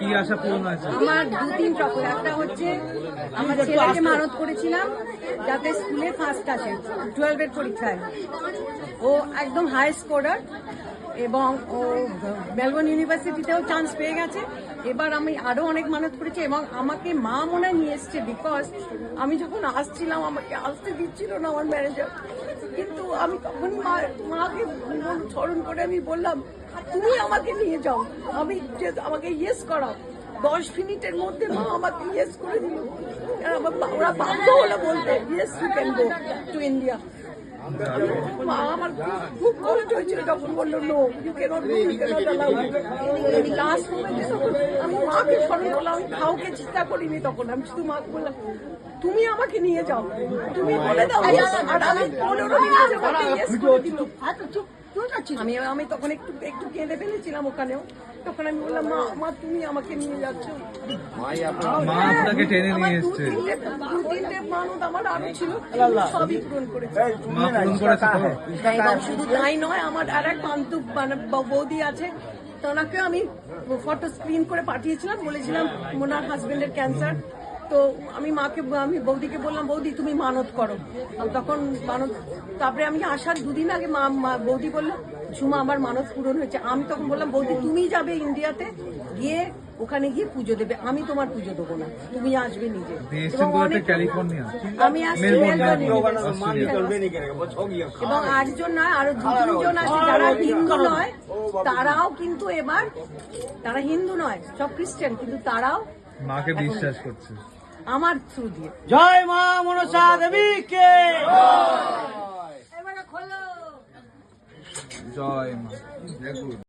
কি আশা পূরণ হয়েছে? আমার 2-3 রকম। একটা হচ্ছে আমার ছেলেকে মানত করেছিলাম যাতে স্কুলে ফার্স্ট আসে 12-এর পরীক্ষায়। ও একদম হাই স্কোরার এবং ও মেলবোর্ন ইউনিভার্সিটিতেও চান্স পেয়ে গেছে। এবার আমি আরো অনেক মানত করেছি এবং আমাকে মা মনে হয় নিয়ে এসছে, বিকজ আমি যখন আসছিলাম আমাকে আসতে দিচ্ছিল না আমার ম্যানেজার, কিন্তু আমি তখনই মাকে স্মরণ করে আমি বললাম তুমি আমাকে নিয়ে যাও, আমি আমাকে ইয়েস করাও। 10 মিনিটের মধ্যে মা আমাকে ইয়েস করে দিল। ওরা বাধ্য হলো বলতে yes you can go to India. মা আমার খুব কষ্ট হয়েছিল যখন বললো no you can't go, you can't allow. Last মোমেন্টে তখন আমি মাকে স্মরণ করলাম, আমি কাউকে চিন্তা করিনি তখন, আমি শুধু মাকে বললাম তুমি আমাকে নিয়ে যাও, তুমি বলে দাও। আর আমি 15 মিনিটের মধ্যে ইয়েস করে দিল। আমি তখন একটু কেঁদে ফেলেছিলাম ওখানেও। তখন আমি বললাম মা তুমি আমাকে নিয়ে যাচ্ছ। মা আপনাকে টেনে নিয়ে এসছে। 2-3টে মানত আমার আরো ছিল, সবই পূরণ করেছে। মা পূরণ করেছে তো? এবং শুধু তাই নয়, আমার আর এক বান্ধব মানে বৌদি আছে, ওনাকে আমি ফটো স্ক্রিন করে পাঠিয়েছিলাম, বলেছিলাম ওনার হাজবেন্ডের ক্যান্সার। তো আমি বৌদিকে বললাম বৌদি তুমি মানত করো। তখন মানত, তারপরে আমি আসার 2 দিন আগে বৌদি বললো ঝুমা আমার মানত পূরণ হয়েছে। আমি তখন বললাম বৌদি তুমি যাবে ইন্ডিয়াতে, গিয়ে ওখানে গিয়ে পুজো দেবে, আমি তোমার পুজো দেবো না, তুমি আসবে নিজে। ক্যালিফোর্নিয়া, আমি আসছি মেলবোর্ন এবং আরেকজন নয় আরো 2-3 জন আছে যারা হিন্দু নয়, তারাও কিন্তু এবার তারা হিন্দু নয়, সব খ্রিস্টান, কিন্তু তারাও মাকে বিশ্বাস করছে আমার থ্রু দিয়ে। জয় মা মনসা দেবীকে জয় মা।